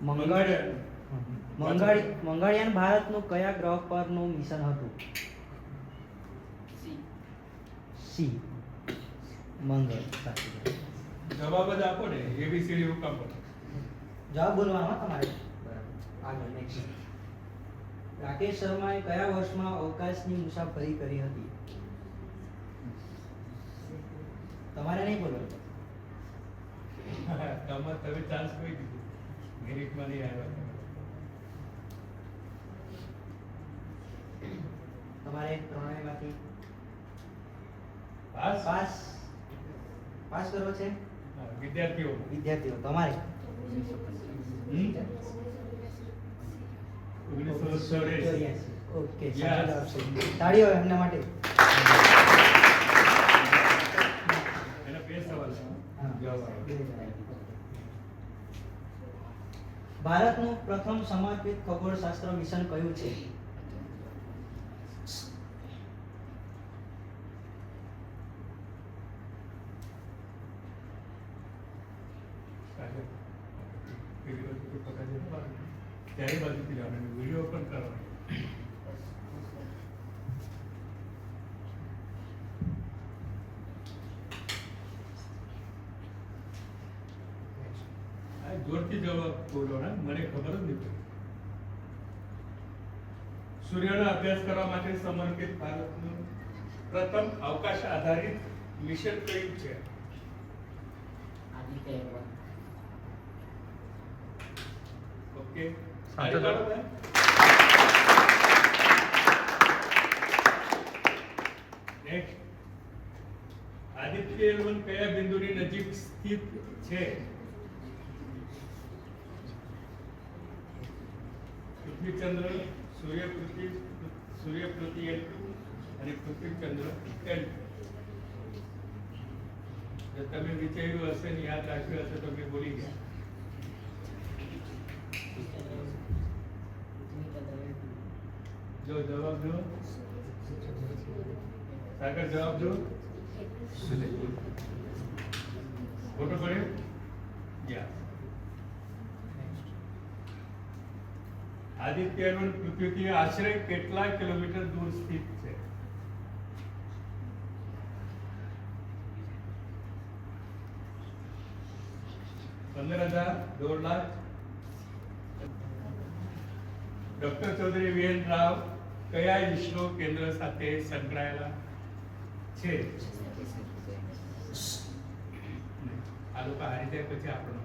મંગળયાન ભારતનું કયા ગ્રહ પરનું મિશન હતું? સી મંગળ. જવાબ જ આપો ને, એબીસીડી હુકમ પર. જવાબ બોલવાનો તમારે. આગળ નેક્સ્ટ. રાકેશ શર્માએ કયા વર્ષમાં અવકાશની મુસાફરી કરી હતી? તમારે નહીં બોલવાનું. તમે ચાન્સ કોઈ દીધું, મેરિટમાં નહીં આવ્યા. તમારે ત્રણેયમાંથી પાસ પાસ કરવો છે? વિદ્યાર્થીઓ તમારે 1984. Okay, Yes. સાચો જવાબ છે. તાળીઓ એમના માટે. એના બે સવાલ છે. હા. જવાબ આપો. ભારતનું પ્રથમ સમર્પિત ખગોળશાસ્ત્ર મિશન કયું છે? ત્યારે બાજુથી જવાનું, વિડીયો પણ કરવાનો. આ જોરથી જવાબ બોલો ને, મને ખબર જ નહીં પડી. સૂર્યનો અભ્યાસ કરવા માટે સમર્પિત ભારતનું પ્રથમ અવકાશ આધારિત મિશન કયું છે? ઓકે, સાચો જવાબ. નેક્સ્ટ. આદિત્ય L1 કયા બિંદુની નજીક સ્થિત છે? પૃથ્વી ચંદ્ર, સૂર્ય પૃથ્વી L2 અને પૃથ્વી ચંદ્ર L2. જો તમે વિચાર્યું હશે ને યાદ રાખ્યું હશે તો મેં બોલી ગયા. જો જવાબ દો. સાગર જવાબ દો. ફોટો પડ્યો? યા. આદિત્ય L1 પૃથ્વીથી આશરે કેટલા કિલોમીટર દૂર સ્થિત છે? $15,000, 2 લાખ. ડોક્ટર ચૌધરી વીએન રાવ કયા ઇસરો કેન્દ્ર સાથે સંકળાયેલા છે? આ લોકો હારી જાય પછી આપણો